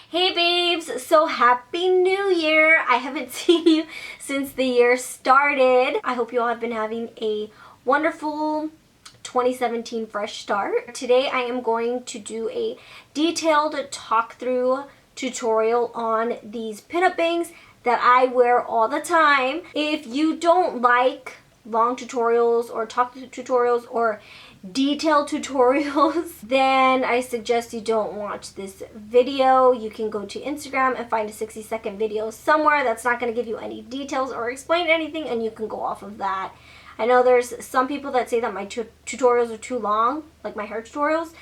Hey babes, so happy new year. I haven't seen you since the year started. I hope you all have been having a wonderful 2017 fresh start. Today I am going to do a detailed talk through tutorial on these pinup bangs that I wear all the time. If you don't like long tutorials or talk tutorials or detailed tutorials, then I suggest you don't watch this video. You can go to Instagram and find a 60-second video somewhere that's not going to give you any details or explain anything, and you can go off of that. I know there's some people that say that my tutorials are too long, like my hair tutorials,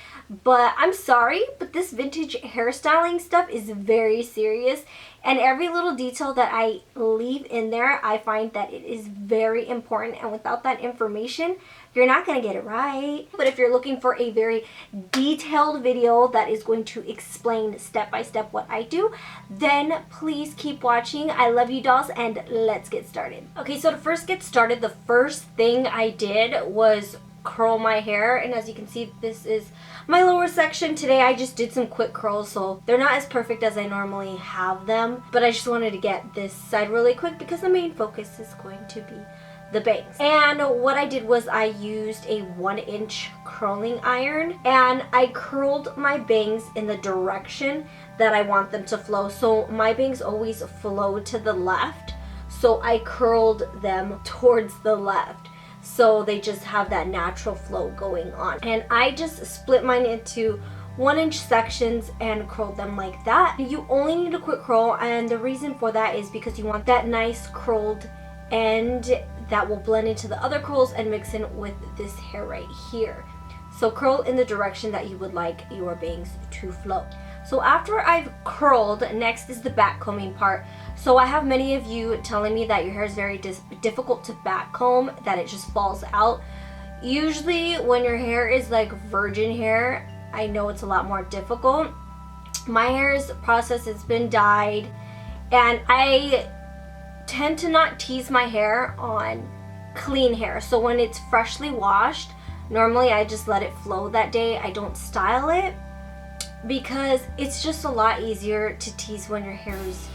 but I'm sorry, but this vintage hairstyling stuff is very serious, and every little detail that I leave in there, I find that it is very important, and without that information, you're not going to get it right. But if you're looking for a very detailed video that is going to explain step by step what I do, then please keep watching. I love you dolls, and let's get started. Okay, so to first get started, the first thing I did was curl my hair, and as you can see, this is my lower section. Today I just did some quick curls, so they're not as perfect as I normally have them, but I just wanted to get this side really quick because the main focus is going to be the bangs. And what I did was I used a 1-inch curling iron, and I curled my bangs in the direction that I want them to flow. So my bangs always flow to the left, so I curled them towards the left, so they just have that natural flow going on. And I just split mine into 1-inch sections and curled them like that. You only need a quick curl, and the reason for that is because you want that nice curled end that will blend into the other curls and mix in with this hair right here. So curl in the direction that you would like your bangs to flow. So after I've curled, next is the back combing part. So I have many of you telling me that your hair is very difficult to back comb, that it just falls out. Usually when your hair is like virgin hair, I know it's a lot more difficult. My hair's process has been dyed, and I tend to not tease my hair on clean hair. So when it's freshly washed, normally I just let it flow that day. I don't style it because it's just a lot easier to tease when your hair is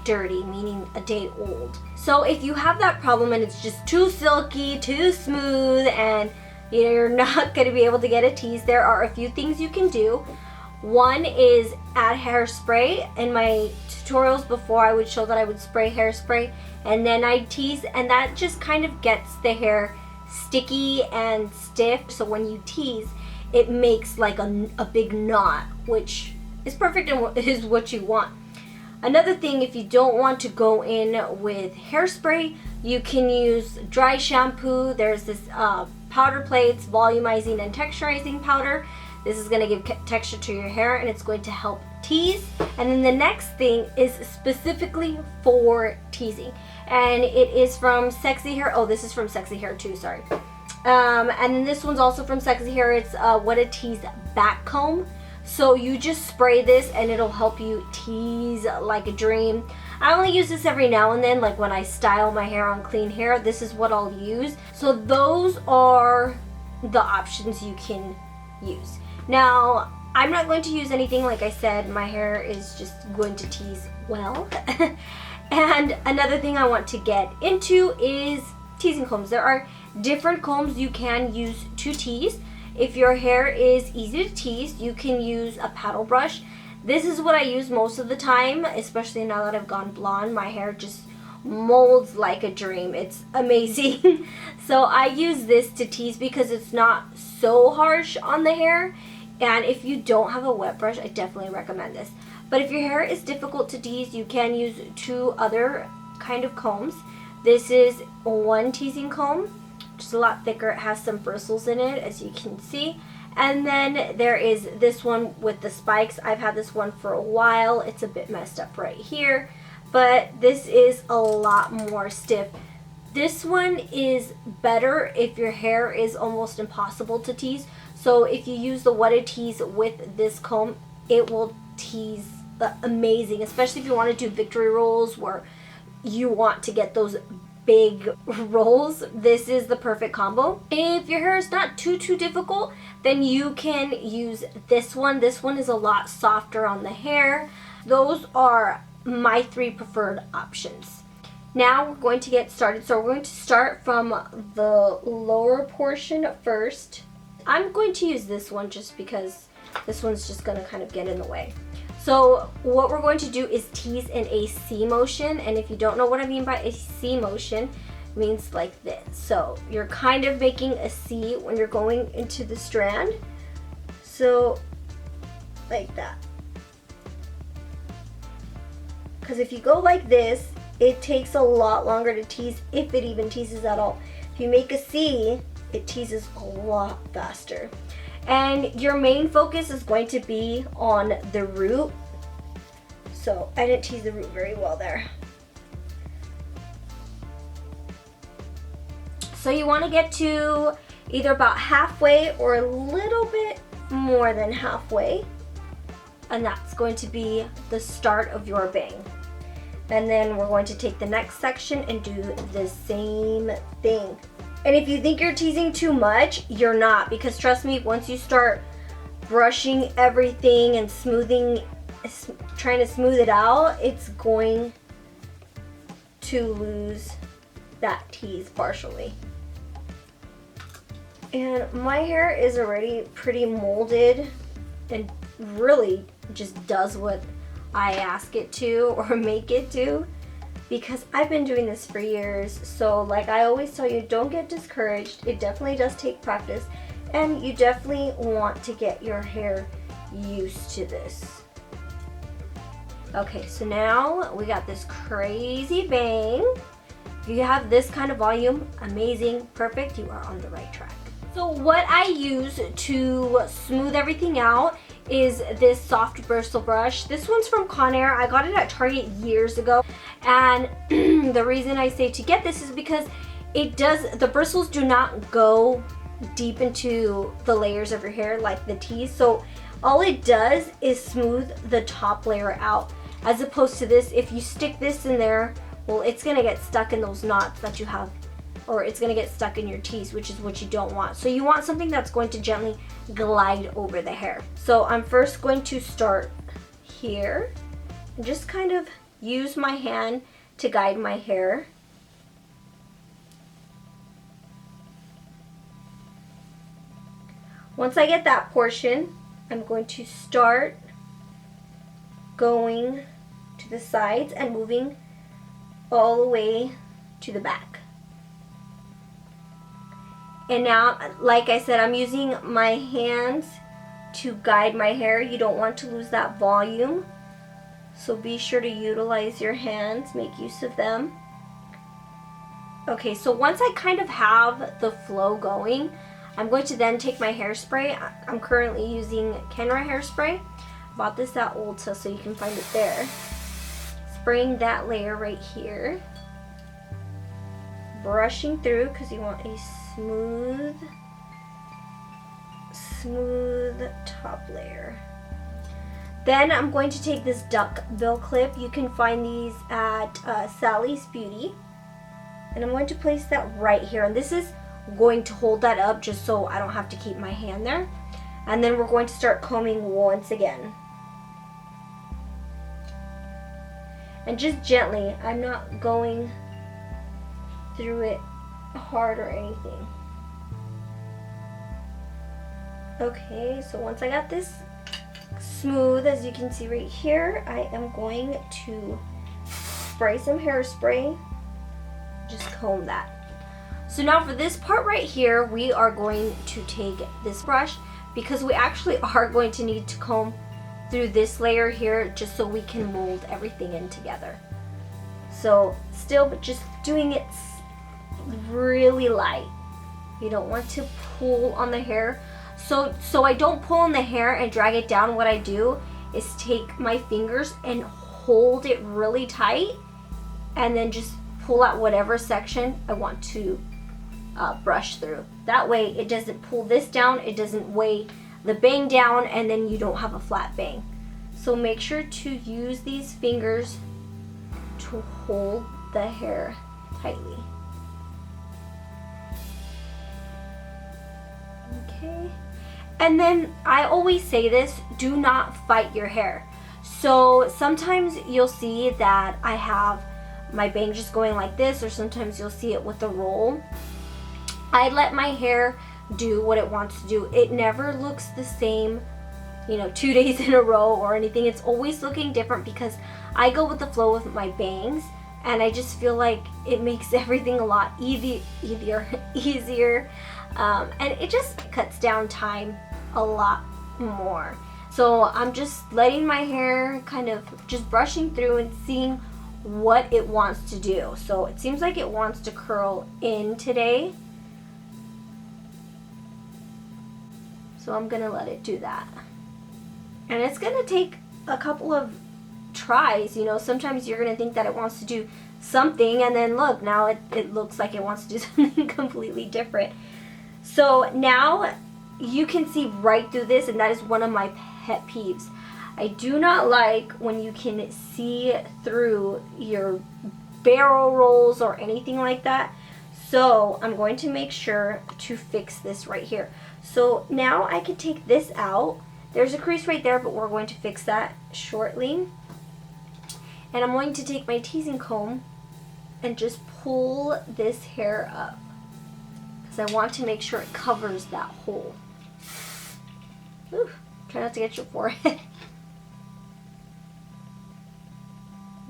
dirty, meaning a day old. So if you have that problem and it's just too silky, too smooth, and you're not going to be able to get a tease, there are a few things you can do. One is add hairspray. In my tutorials before, I would show that I would spray hairspray and then I'd tease, and that just kind of gets the hair sticky and stiff, so when you tease, it makes like a big knot, which is perfect and is what you want. Another thing, if you don't want to go in with hairspray, you can use dry shampoo. There's this powder plates, volumizing and texturizing powder. This is going to give texture to your hair, and it's going to help tease. And then the next thing is specifically for teasing, and it is from Sexy Hair. Oh, this is from Sexy Hair too, sorry. And then this one's also from Sexy Hair. It's What a Tease back comb. So you just spray this and it'll help you tease like a dream. I only use this every now and then, like when I style my hair on clean hair, this is what I'll use. So those are the options you can use. Now, I'm not going to use anything, like I said, my hair is just going to tease well. And another thing I want to get into is teasing combs. There are different combs you can use to tease. If your hair is easy to tease, you can use a paddle brush. This is what I use most of the time, especially now that I've gone blonde. My hair just molds like a dream. It's amazing. So I use this to tease because it's not so harsh on the hair. And if you don't have a wet brush, I definitely recommend this. But if your hair is difficult to tease, you can use two other kind of combs. This is one teasing comb, which is a lot thicker. It has some bristles in it, as you can see. And then there is this one with the spikes. I've had this one for a while. It's a bit messed up right here, but this is a lot more stiff. This one is better if your hair is almost impossible to tease. So if you use the What a Tease with this comb, it will tease amazing, especially if you want to do victory rolls where you want to get those big rolls. This is the perfect combo. If your hair is not too difficult, then you can use this one. This one is a lot softer on the hair. Those are my 3 preferred options. Now we're going to get started. So we're going to start from the lower portion first. I'm going to use this one just because this one's just going to kind of get in the way. So what we're going to do is tease in a C motion, and if you don't know what I mean by a C motion, it means like this. So you're kind of making a C when you're going into the strand. So like that. Because if you go like this, it takes a lot longer to tease, if it even teases at all. If you make a C, it teases a lot faster. And your main focus is going to be on the root. So I didn't tease the root very well there. So you want to get to either about halfway or a little bit more than halfway. And that's going to be the start of your bang. And then we're going to take the next section and do the same thing. And if you think you're teasing too much, you're not, because trust me, once you start brushing everything and trying to smooth it out, it's going to lose that tease partially. And my hair is already pretty molded and really just does what I ask it to or make it to, because I've been doing this for years. So like I always tell you, don't get discouraged. It definitely does take practice, and you definitely want to get your hair used to this. Okay, so now we got this crazy bang. If you have this kind of volume, amazing, perfect, you are on the right track. So what I use to smooth everything out is this soft bristle brush. This one's from Conair. I got it at Target years ago, and the reason I say to get this is because the bristles do not go deep into the layers of your hair like the tease. So all it does is smooth the top layer out, as opposed to this. If you stick this in there, well, it's gonna get stuck in those knots that you have, or it's gonna get stuck in your tease, which is what you don't want. So you want something that's going to gently glide over the hair. So I'm first going to start here and just kind of use my hand to guide my hair. Once I get that portion, I'm going to start going to the sides and moving all the way to the back. And now, like I said, I'm using my hands to guide my hair. You don't want to lose that volume, so be sure to utilize your hands, make use of them. Okay, so once I kind of have the flow going, I'm going to then take my hairspray. I'm currently using Kenra hairspray. Bought this at Ulta, so you can find it there. Spraying that layer right here. Brushing through, because you want a smooth top layer. Then I'm going to take this duck bill clip. You can find these at Sally's Beauty. And I'm going to place that right here. And this is going to hold that up just so I don't have to keep my hand there. And then we're going to start combing once again. And just gently. I'm not going through it hard or anything. Okay, so once I got this smooth, as you can see right here, I am going to spray some hairspray. Just comb that. So now for this part right here, we are going to take this brush, because we actually are going to need to comb through this layer here just so we can mold everything in together. So still, but just doing it really light. You don't want to pull on the hair. So I don't pull on the hair and drag it down. What I do is take my fingers and hold it really tight, and then just pull out whatever section I want to brush through. That way it doesn't pull this down, it doesn't weigh the bang down, and then you don't have a flat bang. So make sure to use these fingers to hold the hair tightly. Okay. And then I always say this, do not fight your hair. So sometimes you'll see that I have my bang just going like this, or sometimes you'll see it with a roll. I let my hair do what it wants to do. It never looks the same, you know, 2 days in a row or anything. It's always looking different because I go with the flow with my bangs, and I just feel like it makes everything a lot easier, and it just cuts down time a lot more. So I'm just letting my hair kind of just brushing through and seeing what it wants to do. So it seems like it wants to curl in today. So I'm gonna let it do that. And it's gonna take a couple of tries, you know. Sometimes you're gonna think that it wants to do something, and then look, now it looks like it wants to do something completely different. So now you can see right through this, and that is one of my pet peeves. I do not like when you can see through your barrel rolls or anything like that. So I'm going to make sure to fix this right here. So now I can take this out. There's a crease right there, but we're going to fix that shortly. And I'm going to take my teasing comb and just pull this hair up, because I want to make sure it covers that hole. Ooh, try not to get your forehead.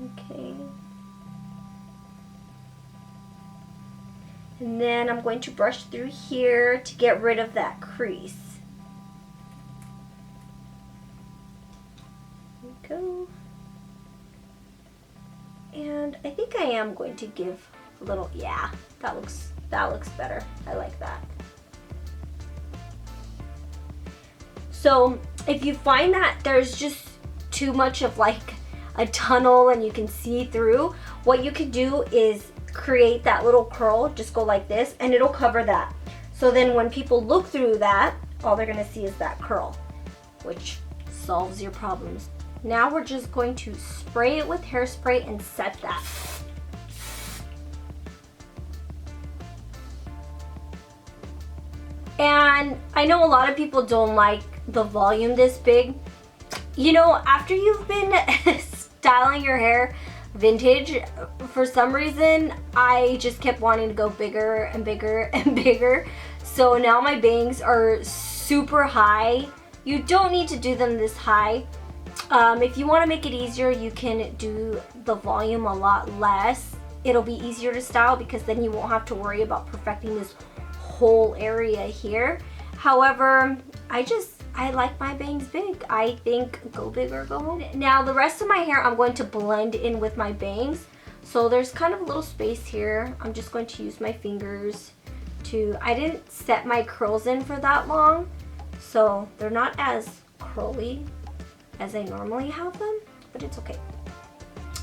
Okay. And then I'm going to brush through here to get rid of that crease. There we go. And I think I am going to give a little, yeah, that looks better. I like that. So if you find that there's just too much of like a tunnel and you can see through, what you can do is create that little curl, just go like this, and it'll cover that. So then when people look through that, all they're gonna see is that curl, which solves your problems. Now we're just going to spray it with hairspray and set that. And I know a lot of people don't like the volume this big. You know, after you've been styling your hair vintage, for some reason, I just kept wanting to go bigger and bigger and bigger. So now my bangs are super high. You don't need to do them this high. If you want to make it easier, you can do the volume a lot less. It'll be easier to style because then you won't have to worry about perfecting this whole area here. However, I like my bangs big. I think go big or go home. Now the rest of my hair I'm going to blend in with my bangs. So there's kind of a little space here. I'm just going to use my fingers to, I didn't set my curls in for that long, so they're not as curly as I normally have them, but it's okay.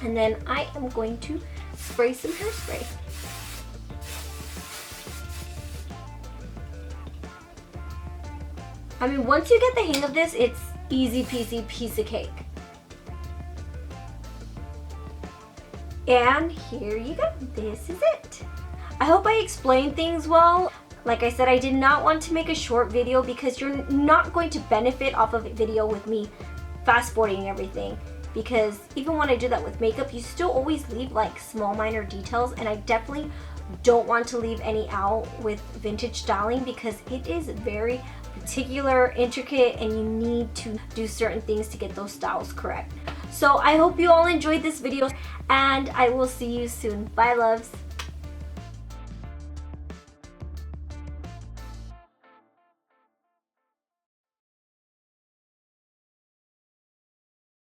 And then I am going to spray some hairspray. I mean, once you get the hang of this, it's easy peasy piece of cake. And here you go, this is it. I hope I explained things well. Like I said, I did not want to make a short video because you're not going to benefit off of a video with me fast forwarding everything. Because even when I do that with makeup, you still always leave like small minor details, and I definitely don't want to leave any out with vintage styling because it is very particular, intricate, and you need to do certain things to get those styles correct. So I hope you all enjoyed this video, and I will see you soon. Bye, loves.